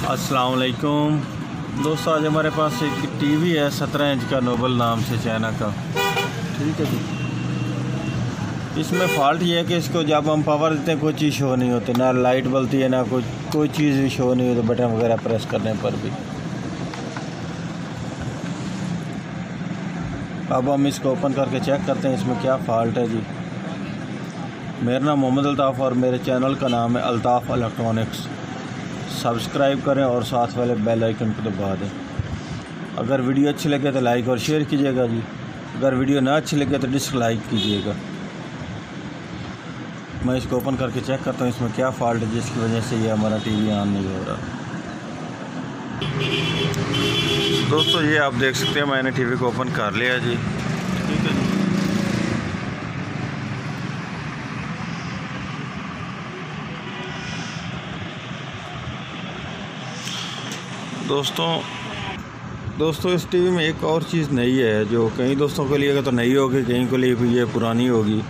अस्सलाम वालेकुम दोस्तों, आज हमारे पास एक टीवी है 17 इंच का, नोबल नाम से चाइना का। ठीक है जी। इसमें फ़ॉल्ट ये है कि इसको जब हम पावर देते हैं कोई चीज़ शो नहीं होती, ना लाइट बलती है, ना कोई चीज़ भी शो नहीं होती बटन वगैरह प्रेस करने पर भी। अब हम इसको ओपन करके चेक करते हैं इसमें क्या फ़ॉल्ट है जी। मेरा नाम मोहम्मद अल्ताफ़ और मेरे चैनल का नाम है अल्ताफ़ इलेक्ट्रॉनिक्स। सब्सक्राइब करें और साथ वाले बेल आइकन को दबा दें। अगर वीडियो अच्छी लगे तो लाइक और शेयर कीजिएगा जी। अगर वीडियो ना अच्छी लगे तो डिसलाइक कीजिएगा। मैं इसको ओपन करके चेक करता हूँ इसमें क्या फ़ॉल्ट है जिसकी वजह से ये हमारा टीवी ऑन नहीं हो रहा। दोस्तों ये आप देख सकते हैं मैंने टीवी को ओपन कर लिया जी। ठीक है जी। दोस्तों इस टीवी में एक और चीज़ नई है जो कई दोस्तों के लिए तो नई होगी, कहीं के लिए भी ये पुरानी होगी।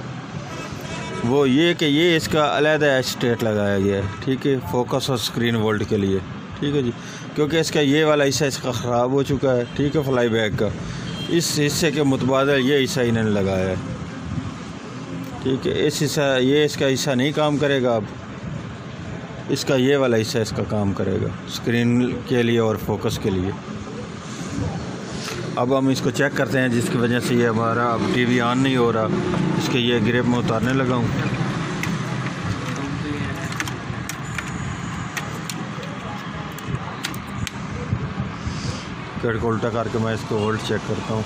वो ये कि ये इसका अलहदा एच स्टेट लगाया गया है। ठीक है, फोकस और स्क्रीन वोल्ट के लिए। ठीक है जी, क्योंकि इसका ये वाला हिस्सा इसका ख़राब हो चुका है। ठीक है, फ्लाई बैक का इस हिस्से के मुतबादल ये हिस्सा इन्होंने लगाया है। ठीक है, इसका हिस्सा नहीं काम करेगा। अब इसका ये वाला हिस्सा इसका काम करेगा स्क्रीन के लिए और फोकस के लिए। अब हम इसको चेक करते हैं जिसकी वजह से ये हमारा अब टीवी ऑन नहीं हो रहा। इसके ये ग्रिप में उतारने लगा हूँ। कट को उल्टा करके मैं इसको वोल्ट चेक करता हूँ।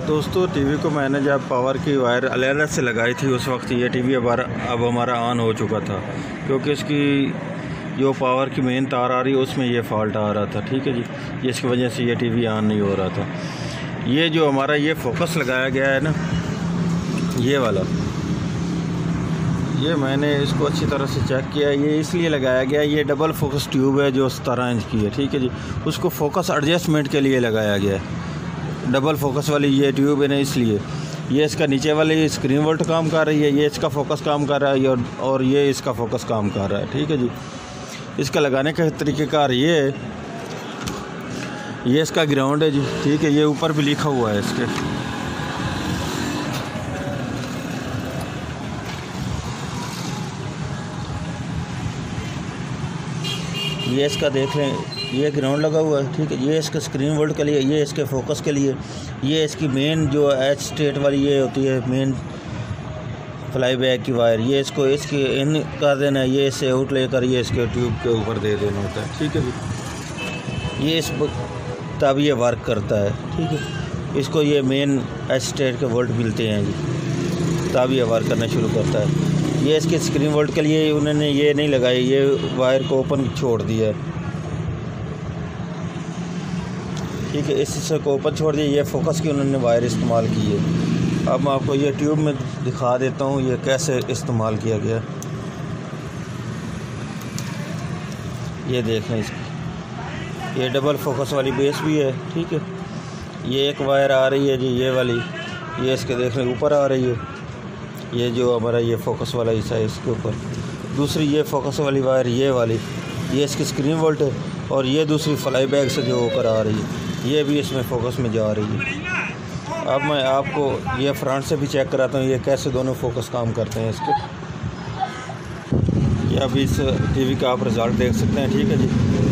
दोस्तों टीवी को मैंने जब पावर की वायर अलग से लगाई थी उस वक्त ये टीवी अब हमारा ऑन हो चुका था, क्योंकि इसकी जो पावर की मेन तार आ रही है उसमें ये फ़ॉल्ट आ रहा था। ठीक है जी, जिसकी वजह से ये टीवी ऑन नहीं हो रहा था। ये जो हमारा ये फोकस लगाया गया है ना, ये वाला, ये मैंने इसको अच्छी तरह से चेक किया। ये इसलिए लगाया गया, ये डबल फोकस ट्यूब है जो 17 इंच की है। ठीक है जी, उसको फोकस एडजस्टमेंट के लिए लगाया गया है। डबल फोकस वाली ये ट्यूब है ना, इसलिए ये इसका नीचे वाली स्क्रीन वोल्ट काम कर रही है, ये इसका फोकस काम कर रहा है और ये इसका फोकस काम कर रहा है। ठीक है जी, इसका लगाने का तरीक़ेकार ये है, ये इसका ग्राउंड है जी। ठीक है, ये ऊपर भी लिखा हुआ है इसके। ये इसका देख लें, ये ग्राउंड लगा हुआ है। ठीक है, ये इसके स्क्रीन वोल्ट के लिए, ये इसके फोकस के लिए, ये इसकी मेन जो एच स्टेट वाली ये होती है मेन फ्लाई बैक की वायर, ये इसको इसके इन कर देना है, ये इससे आउट लेकर ये इसके ट्यूब के ऊपर दे देना होता है। ठीक है जी, ये इस तब ये वर्क करता है। ठीक है, इसको ये मेन एच स्टेट के वोल्ट मिलते हैं जी, तब ये वर्क करना शुरू करता है। ये इसके स्क्रीन वोल्ट के लिए उन्होंने ये नहीं लगाई, ये वायर को ओपन छोड़ दिया है। ठीक है, इस हिस्से को ओपन छोड़ दिया, ये फोकस की उन्होंने वायर इस्तेमाल की है। अब मैं आपको ये ट्यूब में दिखा देता हूँ ये कैसे इस्तेमाल किया गया। ये देख लें, इसकी ये डबल फोकस वाली बेस भी है। ठीक है, ये एक वायर आ रही है जी, ये वाली, ये इसके देख लें ऊपर आ रही है, ये जो हमारा ये फोकस वाला हिस्सा है इसके ऊपर। दूसरी ये फोकस वाली वायर, ये वाली, ये इसकी स्क्रीन वोल्ट है, और ये दूसरी फ्लाई बैक से जो होकर आ रही है ये भी इसमें फोकस में जा रही है। अब मैं आपको ये फ्रंट से भी चेक कराता हूँ ये कैसे दोनों फोकस काम करते हैं इसके। ये अभी इस टीवी का आप रिज़ल्ट देख सकते हैं। ठीक है जी,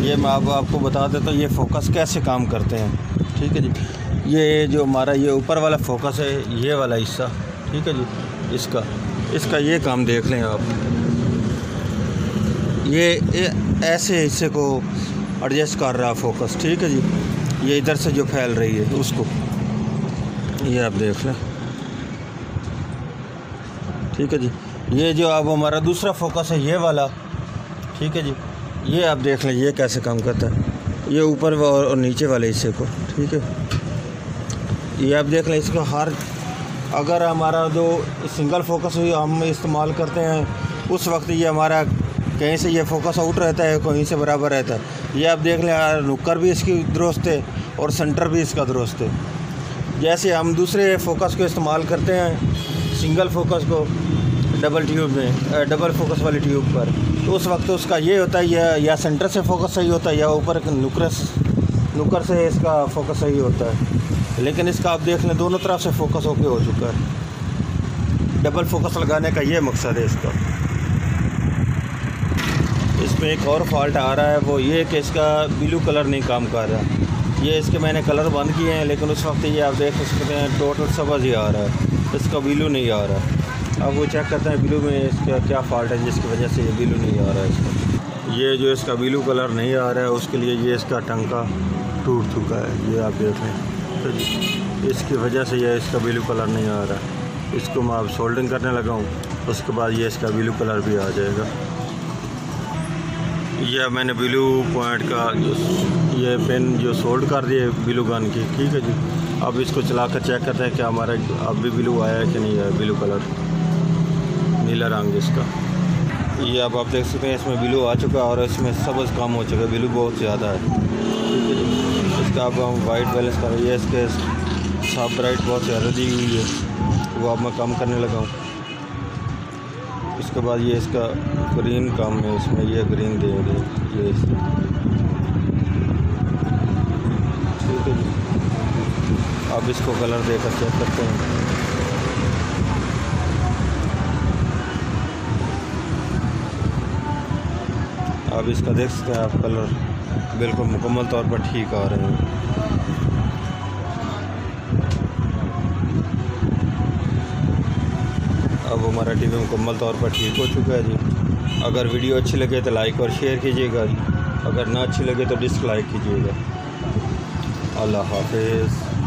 ये मैं आपको बता देता हूँ ये फोकस कैसे काम करते हैं। ठीक है जी, ये जो हमारा ये ऊपर वाला फोकस है, ये वाला हिस्सा, ठीक है जी, इसका ये काम देख लें आप। ये ऐसे हिस्से को एडजस्ट कर रहा फोकस। ठीक है जी, ये इधर से जो फैल रही है उसको, ये आप देख लें। ठीक है जी, ये जो अब हमारा दूसरा फोकस है ये वाला। ठीक है जी, ये आप देख लें ये कैसे काम करता है, ये ऊपर और नीचे वाले हिस्से को। ठीक है, ये आप देख लें इसको हर अगर हमारा जो सिंगल फोकस हुई हम इस्तेमाल करते हैं उस वक्त ये हमारा कहीं से ये फोकस आउट रहता है, कहीं से बराबर रहता है। ये आप देख लें, नुक्कर भी इसकी दुरुस्त है और सेंटर भी इसका दुरुस्त है। जैसे हम दूसरे फोकस को इस्तेमाल करते हैं, सिंगल फोकस को डबल ट्यूब में, डबल फोकस वाली ट्यूब पर, तो उस वक्त उसका ये होता है या सेंटर से फोकस सही होता है या ऊपर नुक्कर से इसका फोकस सही होता है। लेकिन इसका आप देख लें दोनों तरफ से फोकस होके हो चुका है। डबल फोकस लगाने का ये मकसद है इसका। इसमें एक और फॉल्ट आ रहा है, वो ये कि इसका ब्लू कलर नहीं काम कर रहा। ये इसके मैंने कलर बंद किए हैं, लेकिन उस वक्त ये आप देख सकते हैं टोटल सबज ही आ रहा है, इसका ब्लू नहीं आ रहा है। अब वो चेक करते हैं ब्लू में इसका क्या फॉल्ट है जिसकी वजह से ये ब्लू नहीं आ रहा है इसका। ये जो इसका ब्लू कलर नहीं आ रहा है उसके लिए ये इसका टंका टूट चुका है, ये आप देख लें, तो इसकी वजह से ये इसका ब्लू कलर नहीं आ रहा है। इसको मैं अब सोल्डरिंग करने लगा हूँ, उसके बाद ये इसका ब्लू कलर भी आ जाएगा। यह मैंने ब्लू पॉइंट का ये पेन जो सोल्ड कर दिए ब्लू गन की, ठीक है जी। अब इसको चला कर चेक करते हैं कि हमारा अब भी ब्लू आया है कि नहीं आया, ब्लू कलर, नीला रंग इसका। ये अब आप देख सकते हैं इसमें ब्लू आ चुका है और इसमें सबज कम हो चुका है, ब्लू बहुत ज़्यादा है, ठीक है जी। इसका अब हम वाइट बैलेंस कर रहे हैं, इसके सब ब्राइट बहुत ज़्यादा दी हुई है, वो अब मैं कम करने लगा हूँ। इसके बाद ये इसका ग्रीन कम है, इसमें ये ग्रीन देंगे ये, ठीक है जी। अब इसको कलर देकर चेक करते हैं। अब इसका देख सकते हैं आप, कलर बिल्कुल मुकम्मल तौर पर ठीक आ रहे हैं। अब हमारा टीवी मुकम्मल तौर पर ठीक हो चुका है जी। अगर वीडियो अच्छी लगे तो लाइक और शेयर कीजिएगा, अगर ना अच्छी लगे तो डिसलाइक कीजिएगा। अल्लाह हाफिज़।